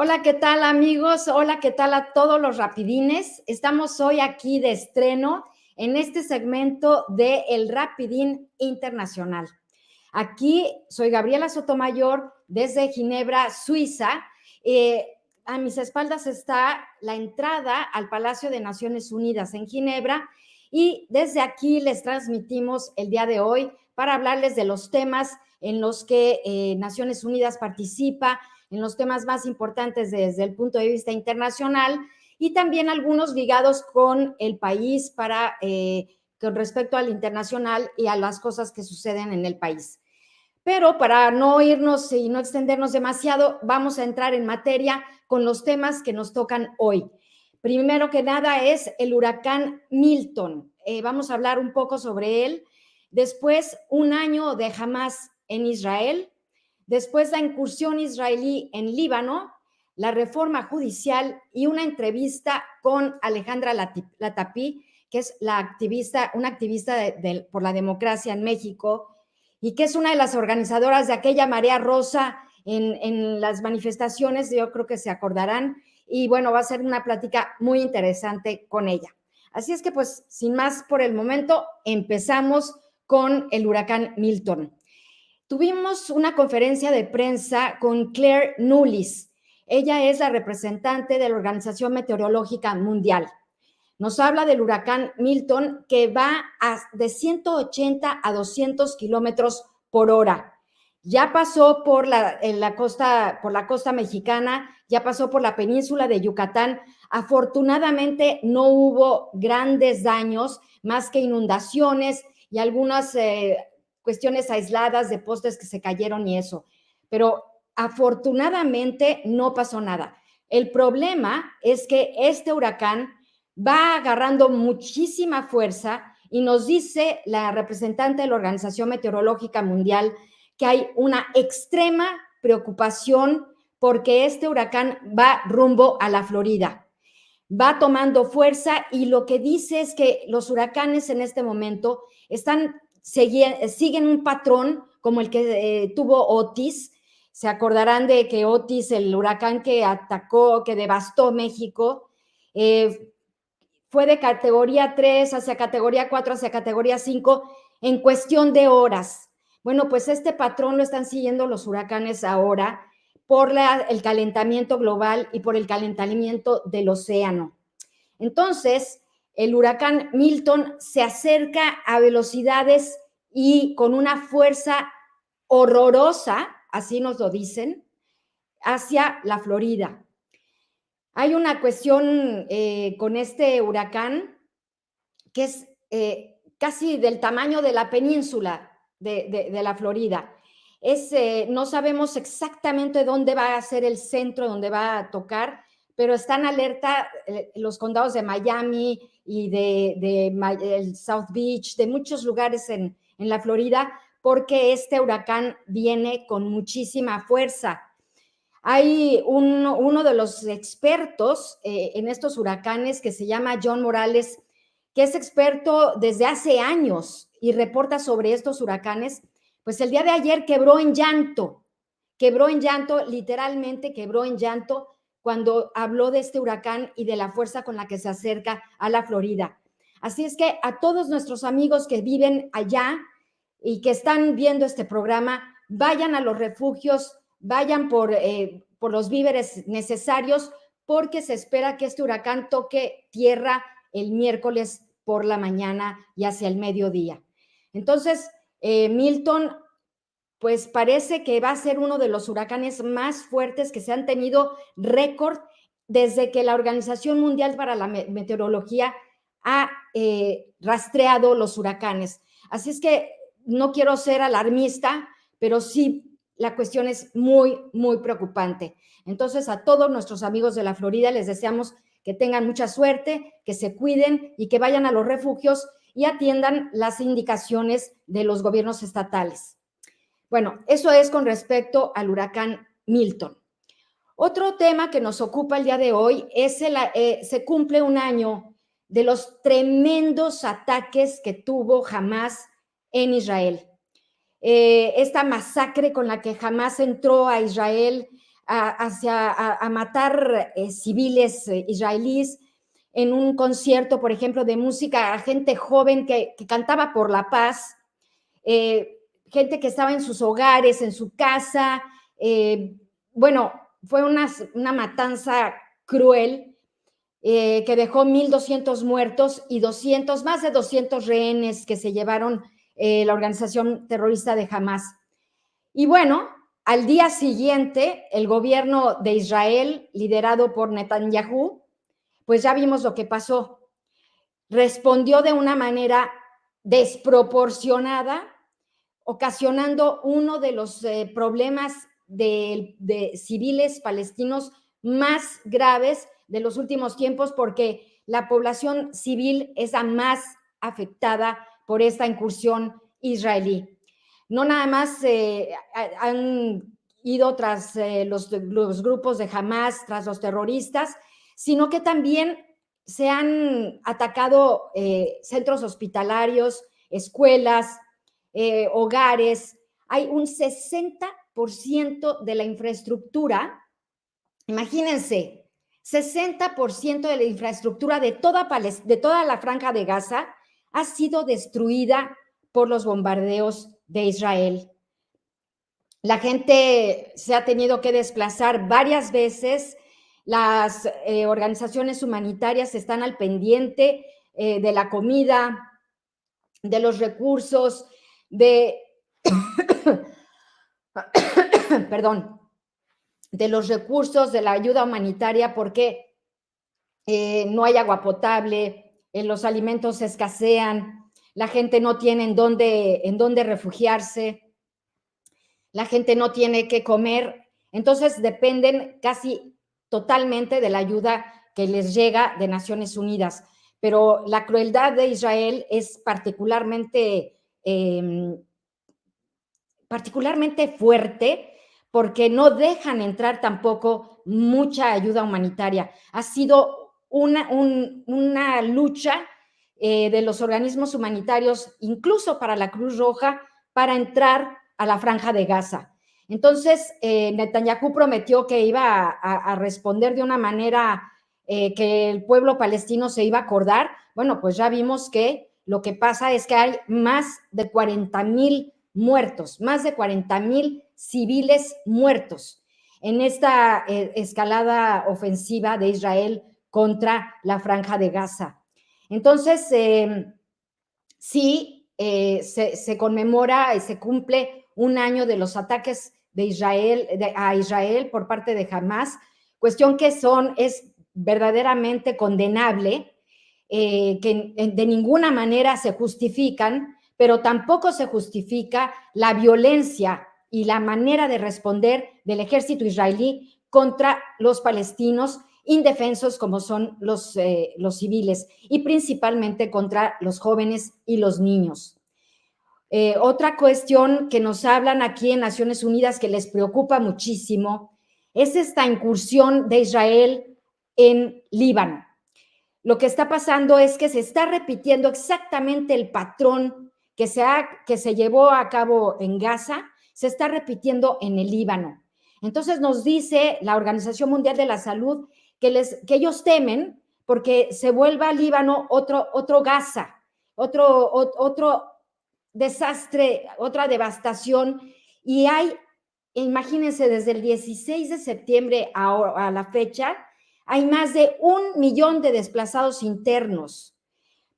Hola, ¿qué tal amigos? Hola, ¿qué tal a todos los rapidines? Estamos hoy aquí de estreno en este segmento de El Rapidín Internacional. Aquí soy Gabriela Sotomayor desde Ginebra, Suiza. A mis espaldas está la entrada al Palacio de Naciones Unidas en Ginebra y desde aquí les transmitimos el día de hoy para hablarles de los temas en los que Naciones Unidas participa, en los temas más importantes desde el punto de vista internacional y también algunos ligados con el país con respecto al internacional y a las cosas que suceden en el país. Pero para no irnos y no extendernos demasiado, vamos a entrar en materia con los temas que nos tocan hoy. Primero que nada es el huracán Milton. Vamos a hablar un poco sobre él. Después, un año de Hamás en Israel. Después, la incursión israelí en Líbano, la reforma judicial y una entrevista con Alejandra Latapí, que es una activista por la democracia en México y que es una de las organizadoras de aquella marea rosa en las manifestaciones, yo creo que se acordarán, y bueno, va a ser una plática muy interesante con ella. Así es que pues, sin más por el momento, empezamos con el huracán Milton. Tuvimos una conferencia de prensa con Claire Nulis. Ella es la representante de la Organización Meteorológica Mundial. Nos habla del huracán Milton que va de 180 a 200 kilómetros por hora. Ya pasó por la costa mexicana, ya pasó por la península de Yucatán. Afortunadamente no hubo grandes daños, más que inundaciones y algunas cuestiones aisladas de postes que se cayeron y eso. Pero afortunadamente no pasó nada. El problema es que este huracán va agarrando muchísima fuerza y nos dice la representante de la Organización Meteorológica Mundial que hay una extrema preocupación porque este huracán va rumbo a la Florida. Va tomando fuerza y lo que dice es que los huracanes en este momento siguen un patrón como el que tuvo Otis. Se acordarán de que Otis, el huracán que atacó, que devastó México, fue de categoría 3 hacia categoría 4, hacia categoría 5 en cuestión de horas. Bueno, pues este patrón lo están siguiendo los huracanes ahora por el calentamiento global y por el calentamiento del océano. Entonces, el huracán Milton se acerca a velocidades y con una fuerza horrorosa, así nos lo dicen, hacia la Florida. Hay una cuestión con este huracán que es casi del tamaño de la península de la Florida. No sabemos exactamente dónde va a ser el centro, dónde va a tocar, pero están alerta los condados de Miami y el South Beach, de muchos lugares en la Florida, porque este huracán viene con muchísima fuerza. Hay uno de los expertos en estos huracanes que se llama John Morales, que es experto desde hace años y reporta sobre estos huracanes. Pues el día de ayer quebró en llanto, literalmente quebró en llanto cuando habló de este huracán y de la fuerza con la que se acerca a la Florida. Así es que a todos nuestros amigos que viven allá y que están viendo este programa, vayan a los refugios, vayan por los víveres necesarios, porque se espera que este huracán toque tierra el miércoles por la mañana y hacia el mediodía. Entonces, Milton, pues parece que va a ser uno de los huracanes más fuertes que se han tenido récord desde que la Organización Mundial para la Meteorología ha rastreado los huracanes. Así es que no quiero ser alarmista, pero sí la cuestión es muy, muy preocupante. Entonces, a todos nuestros amigos de la Florida les deseamos que tengan mucha suerte, que se cuiden y que vayan a los refugios y atiendan las indicaciones de los gobiernos estatales. Bueno, eso es con respecto al huracán Milton. Otro tema que nos ocupa el día de hoy es se cumple un año de los tremendos ataques que tuvo Hamás en Israel. Esta masacre con la que Hamás entró a Israel a matar civiles israelíes en un concierto, por ejemplo, de música, a gente joven que cantaba por la paz, gente que estaba en sus hogares, en su casa. Bueno, fue una matanza cruel que dejó 1,200 muertos y más de 200 rehenes que se llevaron la organización terrorista de Hamas. Y bueno, al día siguiente, el gobierno de Israel, liderado por Netanyahu, pues ya vimos lo que pasó. Respondió de una manera desproporcionada, ocasionando uno de los problemas de civiles palestinos más graves de los últimos tiempos, porque la población civil es la más afectada por esta incursión israelí. No nada más han ido tras los grupos de Hamas, tras los terroristas, sino que también se han atacado centros hospitalarios, escuelas, hogares. Hay un 60% de la infraestructura, imagínense, 60% de la infraestructura de toda la Franja de Gaza ha sido destruida por los bombardeos de Israel. La gente se ha tenido que desplazar varias veces. Las organizaciones humanitarias están al pendiente de la comida, de los recursos, perdón, de los recursos de la ayuda humanitaria, porque no hay agua potable, los alimentos escasean, la gente no tiene en dónde refugiarse, la gente no tiene qué comer, entonces dependen casi totalmente de la ayuda que les llega de Naciones Unidas. Pero la crueldad de Israel es particularmente fuerte, porque no dejan entrar tampoco mucha ayuda humanitaria. Ha sido una lucha de los organismos humanitarios, incluso para la Cruz Roja, para entrar a la Franja de Gaza. Entonces, Netanyahu prometió que iba a responder de una manera que el pueblo palestino se iba a acordar. Bueno, pues ya vimos que lo que pasa es que hay más de 40,000 muertos, más de 40,000 civiles muertos en esta escalada ofensiva de Israel contra la Franja de Gaza. Entonces, sí, se conmemora y se cumple un año de los ataques a Israel por parte de Hamas, cuestión que es verdaderamente condenable, que de ninguna manera se justifican, pero tampoco se justifica la violencia y la manera de responder del ejército israelí contra los palestinos indefensos como son los civiles, y principalmente contra los jóvenes y los niños. Otra cuestión que nos hablan aquí en Naciones Unidas que les preocupa muchísimo es esta incursión de Israel en Líbano. Lo que está pasando es que se está repitiendo exactamente el patrón que se llevó a cabo en Gaza, se está repitiendo en el Líbano. Entonces nos dice la Organización Mundial de la Salud que ellos temen porque se vuelva Líbano otro Gaza, otro desastre, otra devastación. Y imagínense, desde el 16 de septiembre a la fecha, hay más de 1,000,000 de desplazados internos.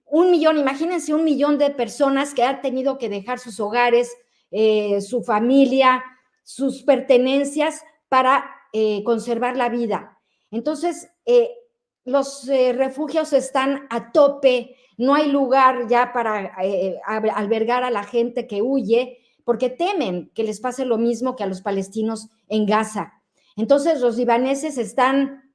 1,000,000, imagínense 1,000,000 de personas que han tenido que dejar sus hogares, su familia, sus pertenencias para conservar la vida. Entonces, los refugios están a tope, no hay lugar ya para albergar a la gente que huye, porque temen que les pase lo mismo que a los palestinos en Gaza. Entonces, los libaneses están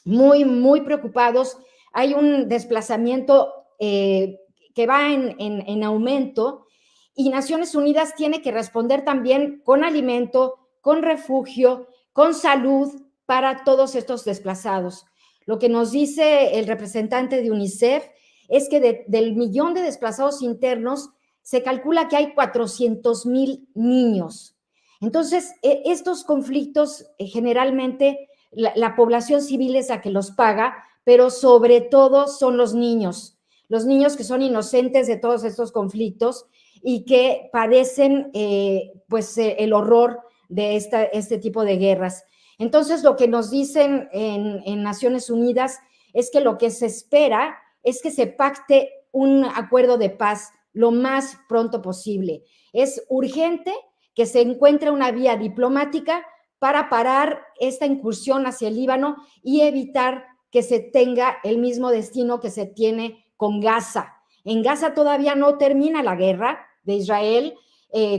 muy, muy preocupados. Hay un desplazamiento que va en aumento, y Naciones Unidas tiene que responder también con alimento, con refugio, con salud para todos estos desplazados. Lo que nos dice el representante de UNICEF es que del 1,000,000 de desplazados internos se calcula que hay 400,000 niños. Entonces, estos conflictos generalmente la población civil es la que los paga, pero sobre todo son los niños que son inocentes de todos estos conflictos y que padecen el horror de este tipo de guerras. Entonces, lo que nos dicen en Naciones Unidas es que lo que se espera es que se pacte un acuerdo de paz lo más pronto posible. Es urgente que se encuentre una vía diplomática para parar esta incursión hacia el Líbano y evitar que se tenga el mismo destino que se tiene con Gaza. En Gaza todavía no termina la guerra de Israel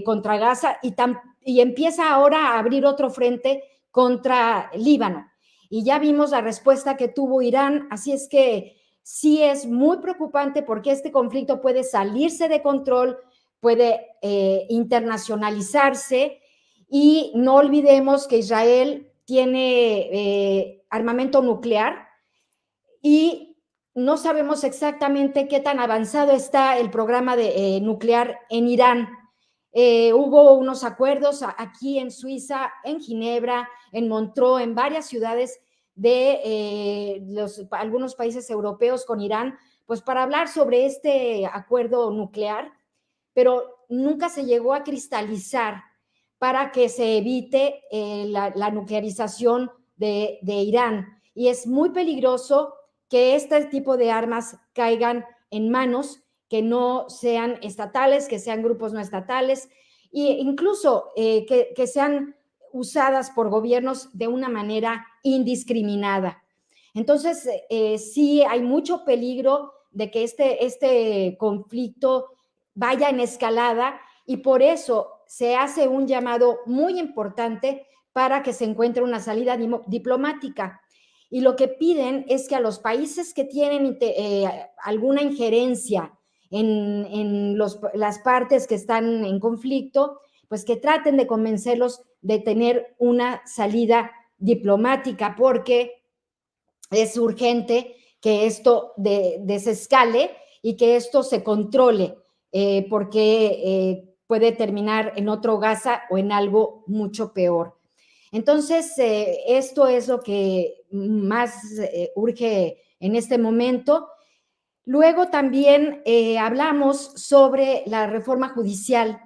contra Gaza y empieza ahora a abrir otro frente contra Líbano. Y ya vimos la respuesta que tuvo Irán, así es que sí es muy preocupante porque este conflicto puede salirse de control, puede internacionalizarse y no olvidemos que Israel tiene armamento nuclear y no sabemos exactamente qué tan avanzado está el programa nuclear en Irán. Hubo unos acuerdos aquí en Suiza, en Ginebra, en Montreux, en varias ciudades de algunos países europeos con Irán, pues para hablar sobre este acuerdo nuclear, pero nunca se llegó a cristalizar para que se evite la nuclearización de Irán. Y es muy peligroso que este tipo de armas caigan en manos que no sean estatales, que sean grupos no estatales, e incluso que sean usadas por gobiernos de una manera indiscriminada. Entonces, sí hay mucho peligro de que este conflicto vaya en escalada y por eso se hace un llamado muy importante para que se encuentre una salida diplomática. Y lo que piden es que a los países que tienen alguna injerencia en las partes que están en conflicto, pues que traten de convencerlos de tener una salida diplomática, porque es urgente que esto desescale y que esto se controle, porque puede terminar en otro Gaza o en algo mucho peor. Entonces, esto es lo que más urge en este momento. Luego también hablamos sobre la reforma judicial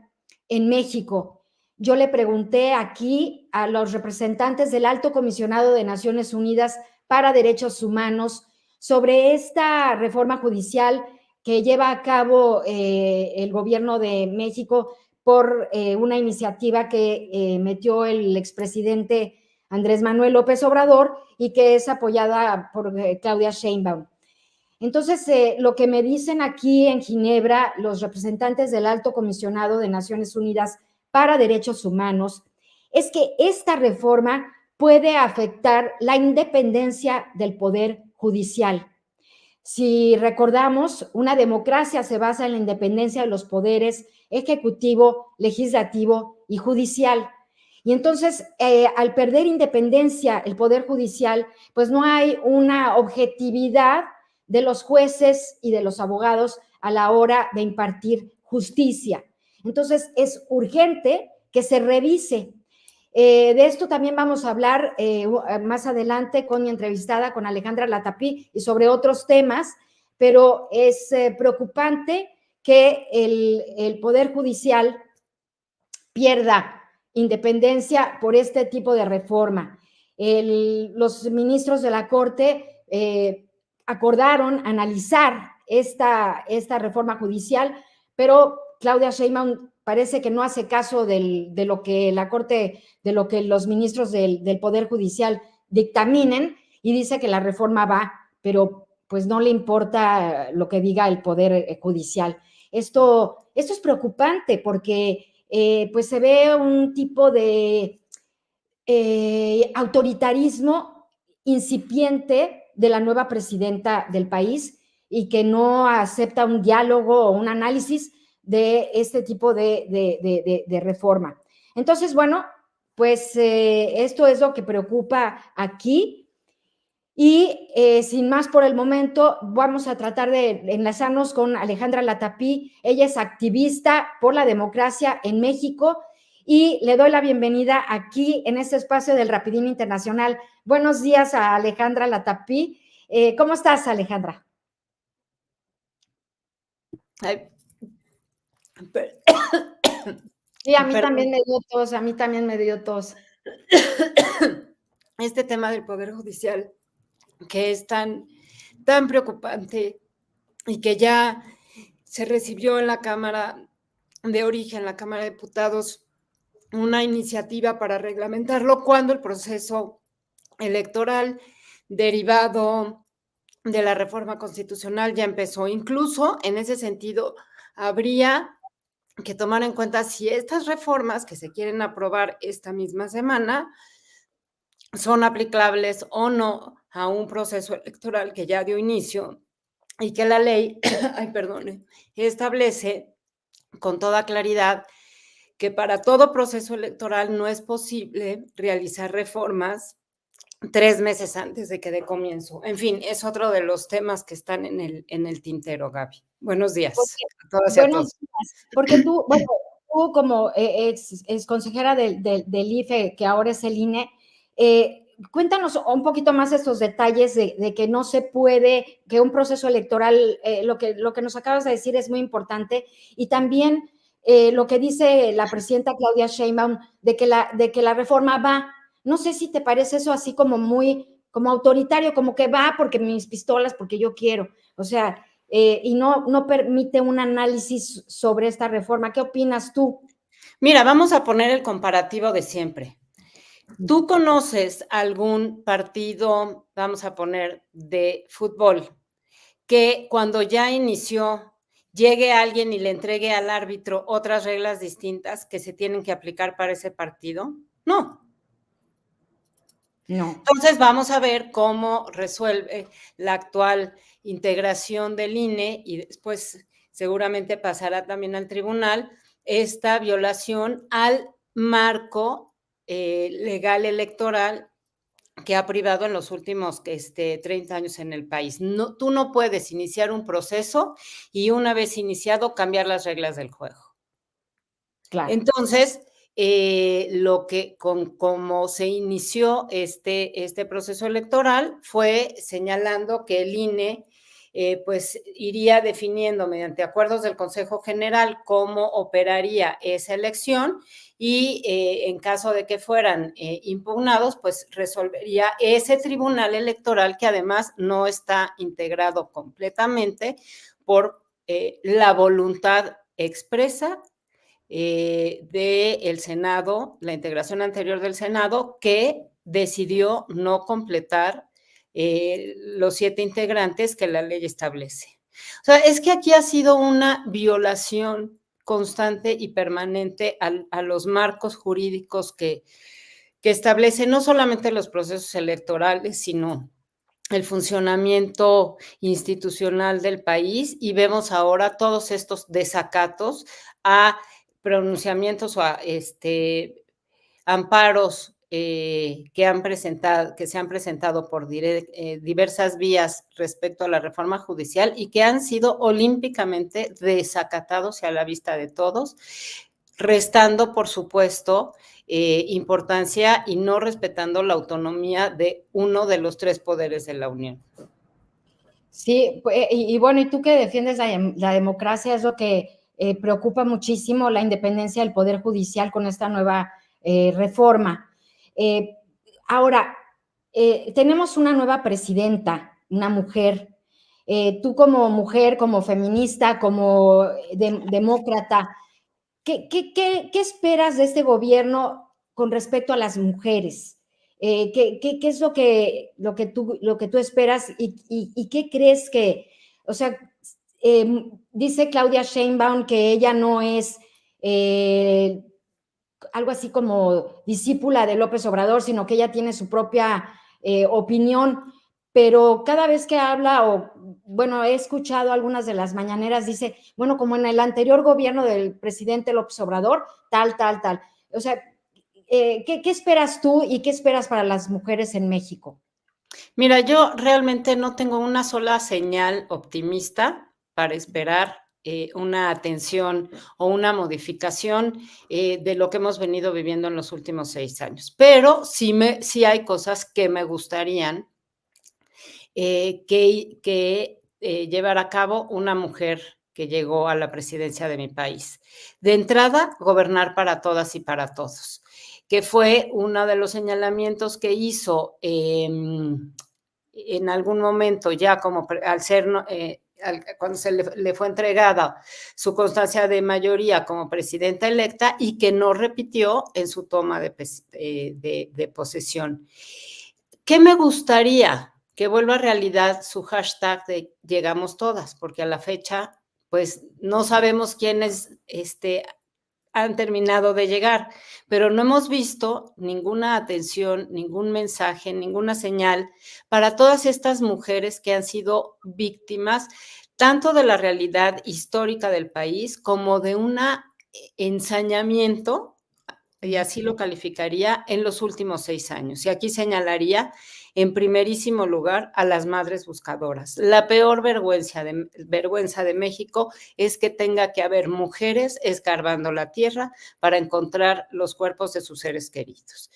en México. Yo le pregunté aquí a los representantes del Alto Comisionado de Naciones Unidas para Derechos Humanos sobre esta reforma judicial que lleva a cabo el gobierno de México por una iniciativa que metió el expresidente Andrés Manuel López Obrador y que es apoyada por Claudia Sheinbaum. Entonces, lo que me dicen aquí en Ginebra los representantes del Alto Comisionado de Naciones Unidas para Derechos Humanos es que esta reforma puede afectar la independencia del Poder Judicial. Si recordamos, una democracia se basa en la independencia de los poderes ejecutivo, legislativo y judicial. Y entonces, al perder independencia el Poder Judicial, pues no hay una objetividad de los jueces y de los abogados a la hora de impartir justicia. Entonces, es urgente que se revise. De esto también vamos a hablar más adelante con mi entrevistada, con Alejandra Latapí, y sobre otros temas, pero es preocupante que el Poder Judicial pierda independencia por este tipo de reforma. Los ministros de la Corte acordaron analizar esta reforma judicial, pero Claudia Sheinbaum parece que no hace caso de lo que la Corte, de lo que los ministros del Poder Judicial dictaminen y dice que la reforma va, pero pues no le importa lo que diga el Poder Judicial. Esto es preocupante porque pues se ve un tipo de autoritarismo incipiente de la nueva presidenta del país y que no acepta un diálogo o un análisis de este tipo de reforma. Entonces, bueno, pues esto es lo que preocupa aquí y sin más por el momento vamos a tratar de enlazarnos con Alejandra Latapí. Ella es activista por la democracia en México y le doy la bienvenida aquí en este espacio del Rapidín Internacional. Buenos días a Alejandra Latapí. ¿Cómo estás, Alejandra? Ay, Sí, a mí perdón. también me dio tos, a mí también me dio tos. Este tema del Poder Judicial, que es tan preocupante y que ya se recibió en la Cámara de Origen, la Cámara de Diputados, una iniciativa para reglamentarlo cuando el proceso electoral derivado de la reforma constitucional ya empezó. Incluso en ese sentido, habría que tomar en cuenta si estas reformas que se quieren aprobar esta misma semana son aplicables o no a un proceso electoral que ya dio inicio y que la ley, establece con toda claridad que para todo proceso electoral no es posible realizar reformas 3 meses antes de que dé comienzo. En fin, es otro de los temas que están en el tintero, Gaby. Buenos días a todas y a Buenos todos. días, porque tú, bueno, tú como ex consejera del IFE, que ahora es el INE, cuéntanos un poquito más estos detalles de que no se puede, que un proceso electoral, lo que nos acabas de decir es muy importante, y también lo que dice la presidenta Claudia Sheinbaum de que la reforma va. No sé si te parece eso así como muy, como autoritario, como que va porque mis pistolas, porque yo quiero. O sea, y no permite un análisis sobre esta reforma. ¿Qué opinas tú? Mira, vamos a poner el comparativo de siempre. ¿Tú conoces algún partido, vamos a poner, de fútbol, que cuando ya inició llegue alguien y le entregue al árbitro otras reglas distintas que se tienen que aplicar para ese partido? No. No. Entonces vamos a ver cómo resuelve la actual integración del INE y después seguramente pasará también al tribunal esta violación al marco legal electoral que ha privado en los últimos 30 años en el país. No, tú no puedes iniciar un proceso y una vez iniciado cambiar las reglas del juego. Claro. Entonces, como se inició este proceso electoral fue señalando que el INE pues iría definiendo mediante acuerdos del Consejo General cómo operaría esa elección y en caso de que fueran impugnados, pues resolvería ese tribunal electoral que además no está integrado completamente por la voluntad expresa del Senado, la integración anterior del Senado, que decidió no completar los 7 integrantes que la ley establece. O sea, es que aquí ha sido una violación constante y permanente a los marcos jurídicos que establecen no solamente los procesos electorales, sino el funcionamiento institucional del país, y vemos ahora todos estos desacatos a pronunciamientos o a amparos que se han presentado por diversas vías respecto a la reforma judicial y que han sido olímpicamente desacatados y a la vista de todos, restando, por supuesto, importancia y no respetando la autonomía de uno de los 3 poderes de la Unión. Sí, y bueno, y tú que defiendes la democracia, es lo que preocupa muchísimo la independencia del Poder Judicial con esta nueva reforma. Ahora, tenemos una nueva presidenta, una mujer. Tú como mujer, como feminista, como demócrata, ¿qué esperas de este gobierno con respecto a las mujeres? ¿Qué es lo que tú esperas y qué crees que, o sea, dice Claudia Sheinbaum que ella no es algo así como discípula de López Obrador, sino que ella tiene su propia opinión, pero cada vez que habla, o bueno, he escuchado algunas de las mañaneras, dice, bueno, como en el anterior gobierno del presidente López Obrador, tal. O sea, ¿qué esperas tú y qué esperas para las mujeres en México? Mira, yo realmente no tengo una sola señal optimista para esperar una atención o una modificación de lo que hemos venido viviendo en los últimos 6 años. Pero sí hay cosas que me gustarían llevar a cabo una mujer que llegó a la presidencia de mi país. De entrada, gobernar para todas y para todos, que fue uno de los señalamientos que hizo en algún momento, ya como al ser, cuando le fue entregada su constancia de mayoría como presidenta electa, y que no repitió en su toma de posesión. ¿Qué me gustaría? Que vuelva a realidad su hashtag de llegamos todas, porque a la fecha, pues no sabemos quiénes han terminado de llegar, pero no hemos visto ninguna atención, ningún mensaje, ninguna señal para todas estas mujeres que han sido víctimas tanto de la realidad histórica del país como de un ensañamiento, y así lo calificaría, en los últimos 6 años. Y aquí señalaría en primerísimo lugar a las madres buscadoras. La peor vergüenza de México es que tenga que haber mujeres escarbando la tierra para encontrar los cuerpos de sus seres queridos.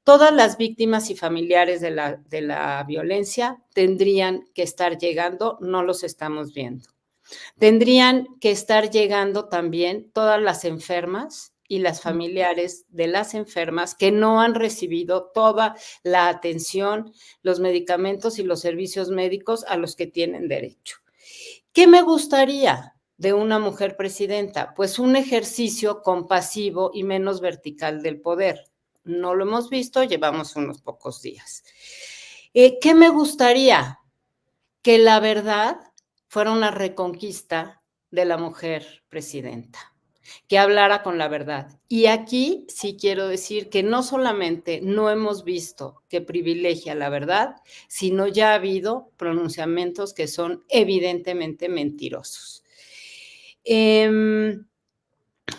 Todas las víctimas y familiares de la violencia tendrían que estar llegando, no los estamos viendo. Tendrían que estar llegando también todas las enfermas y las familiares de las enfermas que no han recibido toda la atención, los medicamentos y los servicios médicos a los que tienen derecho. ¿Qué me gustaría de una mujer presidenta? Pues un ejercicio compasivo y menos vertical del poder. No lo hemos visto, llevamos unos pocos días. ¿Qué me gustaría? Que la verdad fuera una reconquista de la mujer presidenta, que hablara con la verdad. Y aquí sí quiero decir que no solamente no hemos visto que privilegia la verdad, sino ya ha habido pronunciamientos que son evidentemente mentirosos.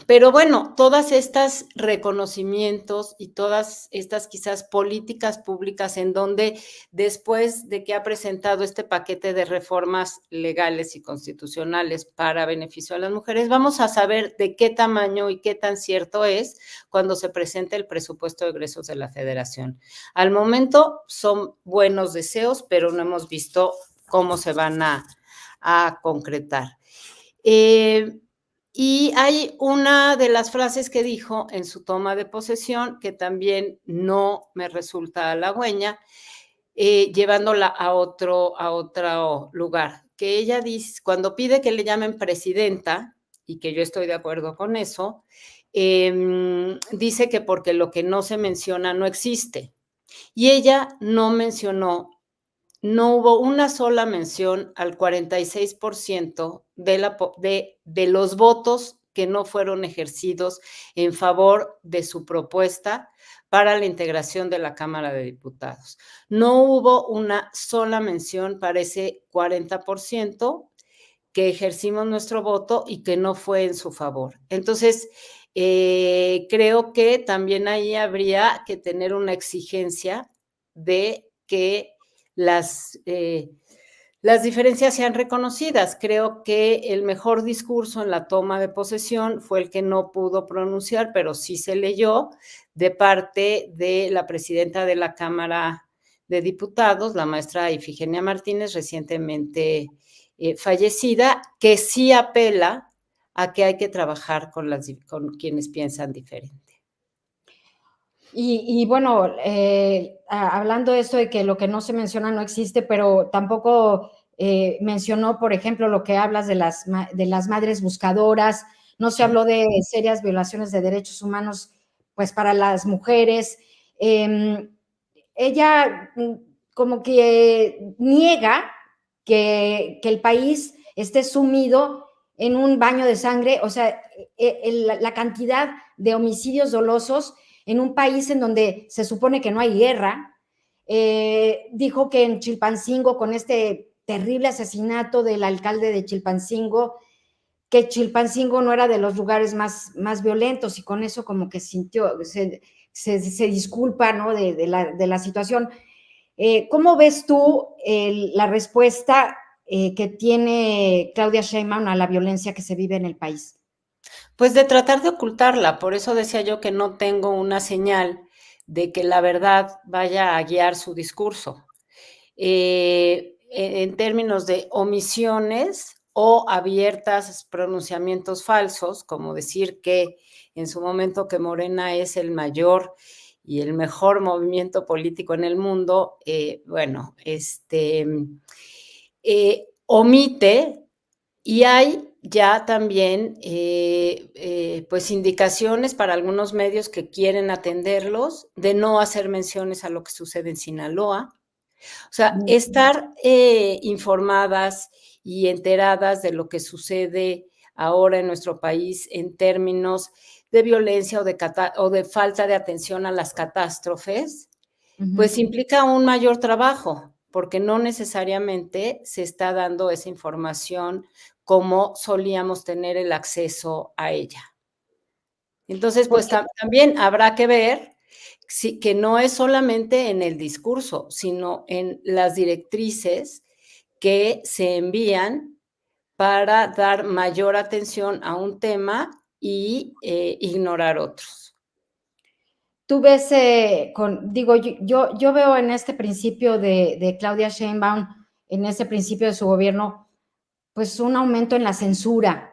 Pero bueno, todas estas reconocimientos y todas estas quizás políticas públicas en donde después de que ha presentado este paquete de reformas legales y constitucionales para beneficio a las mujeres, vamos a saber de qué tamaño y qué tan cierto es cuando se presente el presupuesto de egresos de la Federación. Al momento son buenos deseos, pero no hemos visto cómo se van a concretar. Y hay una de las frases que dijo en su toma de posesión que también no me resulta halagüeña, llevándola a otro lugar, que ella dice, cuando pide que le llamen presidenta, y que yo estoy de acuerdo con eso, dice que porque lo que no se menciona no existe. Y ella no mencionó, no hubo una sola mención al 46% de los votos que no fueron ejercidos en favor de su propuesta para la integración de la Cámara de Diputados. No hubo una sola mención para ese 40% que ejercimos nuestro voto y que no fue en su favor. Entonces, creo que también ahí habría que tener una exigencia de que las diferencias sean reconocidas. Creo que el mejor discurso en la toma de posesión fue el que no pudo pronunciar, pero sí se leyó de parte de la presidenta de la Cámara de Diputados, la maestra Ifigenia Martínez, recientemente fallecida, que sí apela a que hay que trabajar con quienes piensan diferente. Y bueno, hablando de esto de que lo que no se menciona no existe, pero tampoco mencionó, por ejemplo, lo que hablas de las madres buscadoras, no se habló de serias violaciones de derechos humanos, pues para las mujeres. Ella como que niega que el país esté sumido en un baño de sangre, o sea, la cantidad de homicidios dolosos en un país en donde se supone que no hay guerra. Dijo que en Chilpancingo, con este terrible asesinato del alcalde de Chilpancingo, que Chilpancingo no era de los lugares más violentos, y con eso como que sintió, se disculpa, ¿no?, de la situación. ¿Cómo ves tú la respuesta que tiene Claudia Sheinbaum a la violencia que se vive en el país? Pues de tratar de ocultarla, por eso decía yo que no tengo una señal de que la verdad vaya a guiar su discurso. En términos de omisiones o abiertas pronunciamientos falsos, como decir que en su momento que Morena es el mayor y el mejor movimiento político en el mundo, bueno, omite y hay ya también, pues, indicaciones para algunos medios que quieren atenderlos, de no hacer menciones a lo que sucede en Sinaloa. O sea, estar, informadas y enteradas de lo que sucede ahora en nuestro país en términos de violencia o de falta de atención a las catástrofes, pues implica un mayor trabajo, porque no necesariamente se está dando esa información como solíamos tener el acceso a ella. Entonces, pues Porque también habrá que ver que no es solamente en el discurso, sino en las directrices que se envían para dar mayor atención a un tema y ignorar otros. tú ves, digo, yo veo en este principio de Claudia Sheinbaum, en ese principio de su gobierno, pues un aumento en la censura.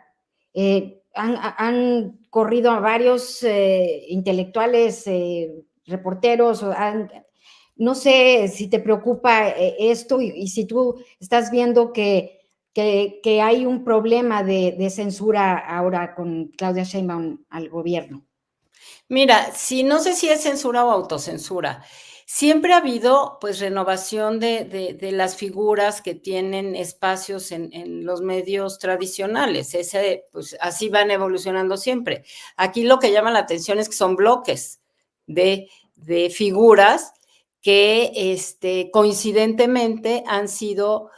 Han corrido a varios intelectuales, reporteros, no sé si te preocupa esto y si tú estás viendo que hay un problema de censura ahora con Claudia Sheinbaum al gobierno. Mira, no sé si es censura o autocensura. Siempre ha habido, pues, renovación de las figuras que tienen espacios en los medios tradicionales. Pues, así van evolucionando siempre. Aquí lo que llama la atención es que son bloques de figuras que, coincidentemente han sido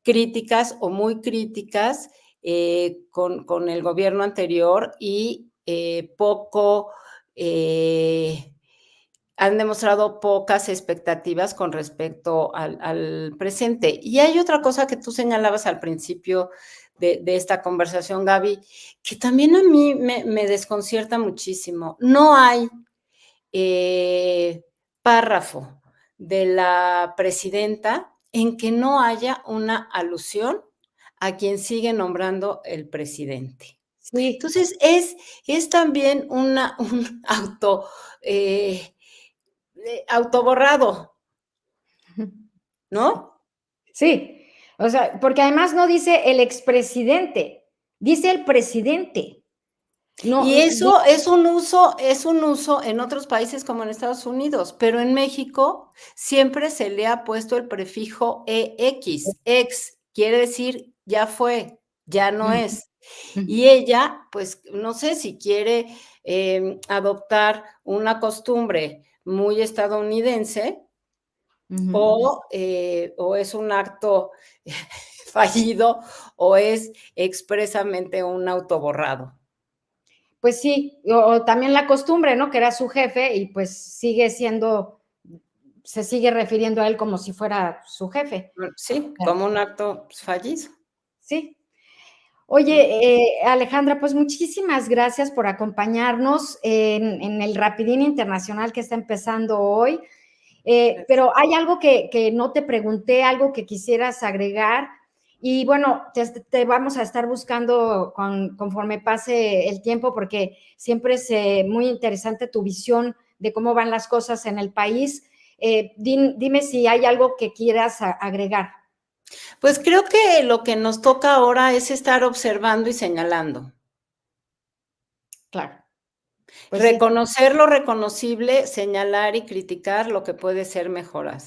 críticas o muy críticas, con el gobierno anterior y, han demostrado pocas expectativas con respecto al presente. Y hay otra cosa que tú señalabas al principio de esta conversación, Gaby, que también a mí me desconcierta muchísimo. No hay párrafo de la presidenta en que no haya una alusión a quien sigue nombrando el presidente. Sí, Entonces, es también un eh, autoborrado, ¿no? sí, o sea, porque además no dice el expresidente, dice el presidente. No, Y eso es un uso en otros países como en Estados Unidos, pero en México siempre se le ha puesto el prefijo EX, ex, quiere decir ya fue, ya no es. Y ella, pues, no sé si quiere, adoptar una costumbre muy estadounidense o es un acto fallido o es expresamente un autoborrado. pues sí, o también la costumbre, ¿no? Que era su jefe y pues sigue siendo, se sigue refiriendo a él como si fuera su jefe. Sí, Claro. como un acto, pues, fallido, Sí. ¿no? Oye, Alejandra, pues muchísimas gracias por acompañarnos en el Rapidín Internacional que está empezando hoy. Gracias. Pero hay algo que no te pregunté, algo que quisieras agregar. Y bueno, te vamos a estar buscando conforme pase el tiempo, porque siempre es muy interesante tu visión de cómo van las cosas en el país. Dime si hay algo que quieras agregar. Pues creo que lo que nos toca ahora es estar observando y señalando. Claro, pues sí, Reconocer lo reconocible, señalar y criticar lo que puede ser mejorado.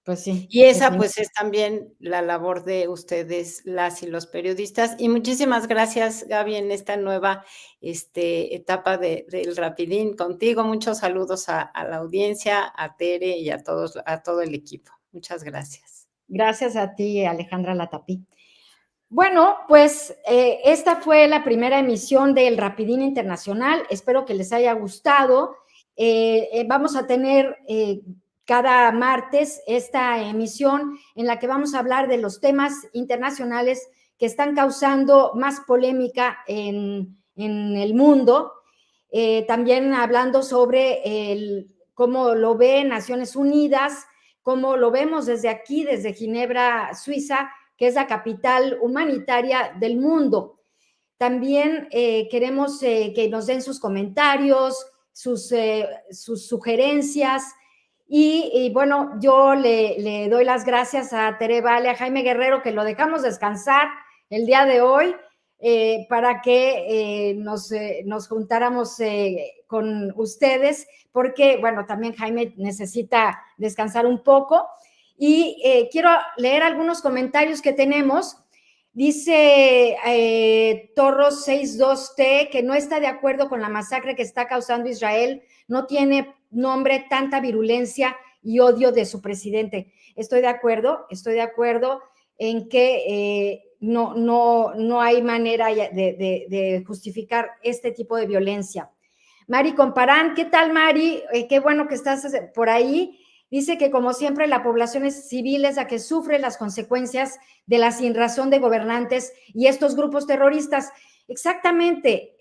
pues sí, Y esa, definitivamente. pues, es también la labor de ustedes, las y los periodistas. Y muchísimas gracias, Gaby, en esta nueva, etapa del Rapidín contigo. Muchos saludos a la audiencia, a Tere y a todo el equipo. Muchas gracias. Gracias a ti, Alejandra Latapí. Bueno, pues esta fue la primera emisión del Rapidín Internacional. Espero que les haya gustado. Vamos a tener cada martes esta emisión en la que vamos a hablar de los temas internacionales que están causando más polémica en el mundo. También hablando sobre cómo lo ve Naciones Unidas, cómo lo vemos desde aquí, desde Ginebra, Suiza, que es la capital humanitaria del mundo. También queremos que nos den sus comentarios, sus sugerencias. Y bueno, yo le doy las gracias a Tere Vale, a Jaime Guerrero, que lo dejamos descansar el día de hoy para que nos juntáramos con ustedes, porque, bueno, también Jaime necesita descansar un poco. Y quiero leer algunos comentarios que tenemos. Dice Torros 62T que no está de acuerdo con la masacre que está causando Israel, no tiene nombre tanta virulencia y odio de su presidente. Estoy de acuerdo en que no hay manera de justificar este tipo de violencia. Mari Comparán, ¿qué tal, Mari? Qué bueno que estás por ahí. Dice que, como siempre, la población civil es la que sufre las consecuencias de la sinrazón de gobernantes y estos grupos terroristas. Exactamente,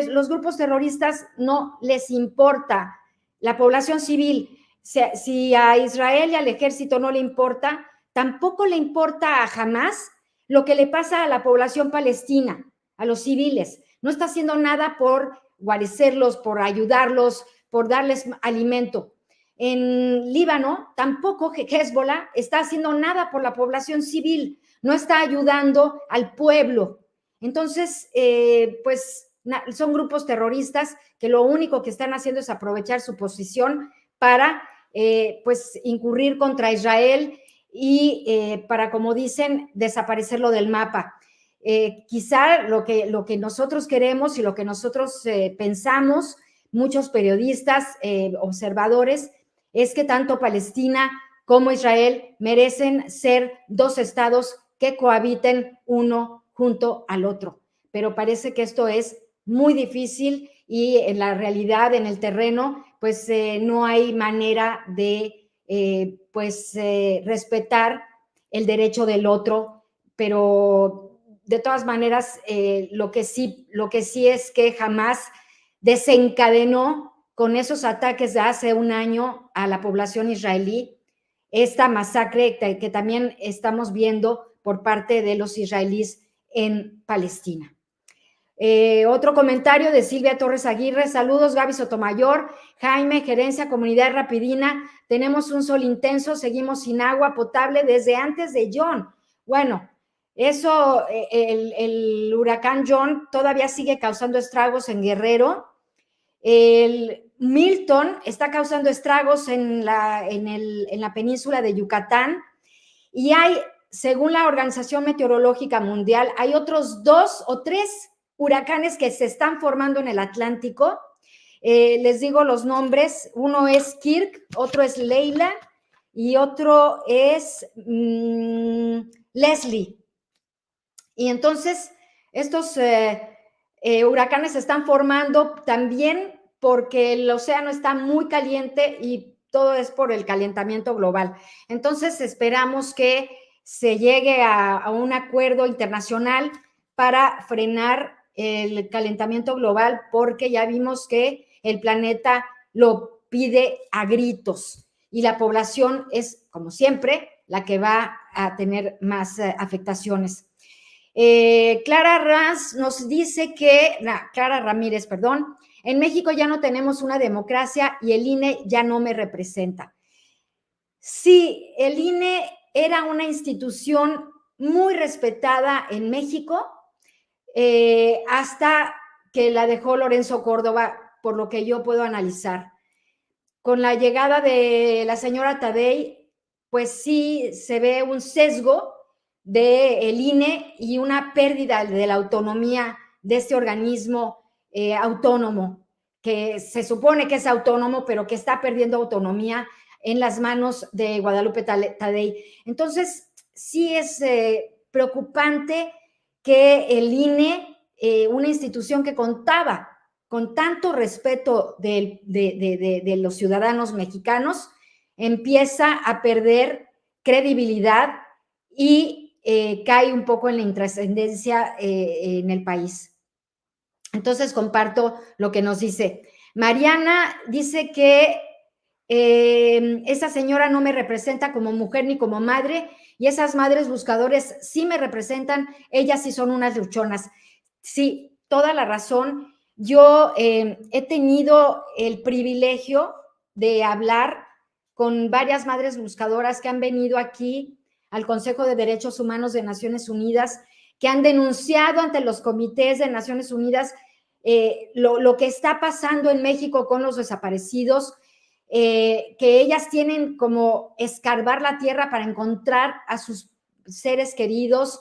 los grupos terroristas no les importa la población civil. Si a Israel y al ejército no le importa, tampoco le importa a Hamás lo que le pasa a la población palestina, a los civiles. No está haciendo nada por guarecerlos, por ayudarlos, por darles alimento. En Líbano, tampoco Hezbollah está haciendo nada por la población civil, no está ayudando al pueblo. Entonces, pues son grupos terroristas que lo único que están haciendo es aprovechar su posición para, pues, incurrir contra Israel y para, como dicen, desaparecerlo del mapa. Quizá lo que nosotros queremos y lo que nosotros pensamos, muchos periodistas, observadores, es que tanto Palestina como Israel merecen ser dos estados que cohabiten uno junto al otro. Pero parece que esto es muy difícil y en la realidad, en el terreno, pues no hay manera de respetar el derecho del otro, pero de todas maneras lo que sí es que jamás desencadenó con esos ataques de hace un año a la población israelí, esta masacre que también estamos viendo por parte de los israelíes en Palestina. Otro comentario de Silvia Torres Aguirre. Saludos, Gaby Sotomayor, Jaime, Gerencia, Comunidad Rapidina. Tenemos un sol intenso, seguimos sin agua potable desde antes de John. Bueno, eso, el huracán John todavía sigue causando estragos en Guerrero. El Milton está causando estragos en la península de Yucatán y hay, según la Organización Meteorológica Mundial, hay otros 2 o 3 huracanes que se están formando en el Atlántico. Les digo los nombres, uno es Kirk, otro es Leila y otro es Leslie. Y entonces estos huracanes se están formando también porque el océano está muy caliente y todo es por el calentamiento global. Entonces esperamos que se llegue a un acuerdo internacional para frenar el calentamiento global, porque ya vimos que el planeta lo pide a gritos y la población es, como siempre, la que va a tener más afectaciones. Clara Ramírez, perdón, en México ya no tenemos una democracia y el INE ya no me representa. Sí, el INE era una institución muy respetada en México hasta que la dejó Lorenzo Córdoba, por lo que yo puedo analizar. Con la llegada de la señora Tadei, pues sí se ve un sesgo del INE y una pérdida de la autonomía de este organismo autónomo, que se supone que es autónomo, pero que está perdiendo autonomía en las manos de Guadalupe Tadei. Entonces, sí es preocupante que el INE, una institución que contaba con tanto respeto de los ciudadanos mexicanos, empieza a perder credibilidad y cae un poco en la intrascendencia en el país. Entonces comparto lo que nos dice. Mariana dice que esa señora no me representa como mujer ni como madre, y esas madres buscadores sí me representan, ellas sí son unas luchonas. Sí, toda la razón. Yo he tenido el privilegio de hablar con varias madres buscadoras que han venido aquí al Consejo de Derechos Humanos de Naciones Unidas, que han denunciado ante los comités de Naciones Unidas lo que está pasando en México con los desaparecidos, que ellas tienen como escarbar la tierra para encontrar a sus seres queridos,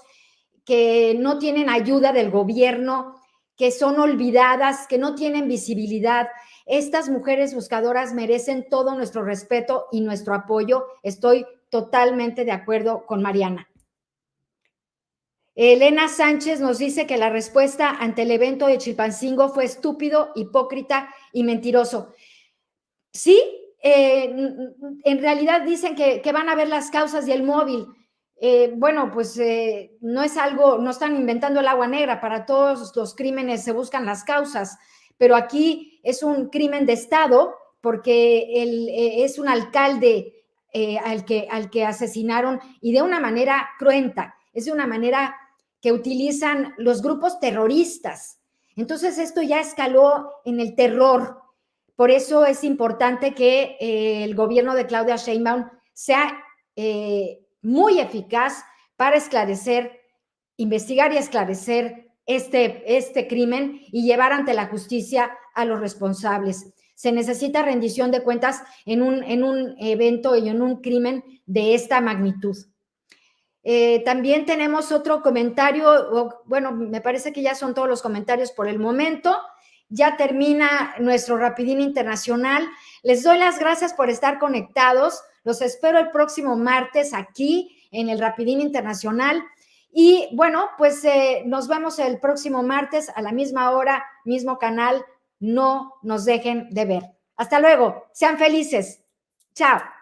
que no tienen ayuda del gobierno, que son olvidadas, que no tienen visibilidad. Estas mujeres buscadoras merecen todo nuestro respeto y nuestro apoyo. Estoy totalmente de acuerdo con Mariana. Elena Sánchez nos dice que la respuesta ante el evento de Chilpancingo fue estúpido, hipócrita y mentiroso. Sí, en realidad dicen que van a ver las causas y el móvil. Bueno, pues no es algo, no están inventando el agua negra, para todos los crímenes se buscan las causas, pero aquí es un crimen de Estado porque es un alcalde al que asesinaron, y de una manera cruenta, es de una manera que utilizan los grupos terroristas. Entonces esto ya escaló en el terror. Por eso es importante que el gobierno de Claudia Sheinbaum sea muy eficaz para esclarecer, investigar y esclarecer este crimen y llevar ante la justicia a los responsables. Se necesita rendición de cuentas en un evento y en un crimen de esta magnitud. También tenemos otro comentario, bueno, me parece que ya son todos los comentarios por el momento. Ya termina nuestro Rapidín Internacional. Les doy las gracias por estar conectados. Los espero el próximo martes aquí en el Rapidín Internacional. Y bueno, pues nos vemos el próximo martes a la misma hora, mismo canal. No nos dejen de ver. Hasta luego. Sean felices. Chao.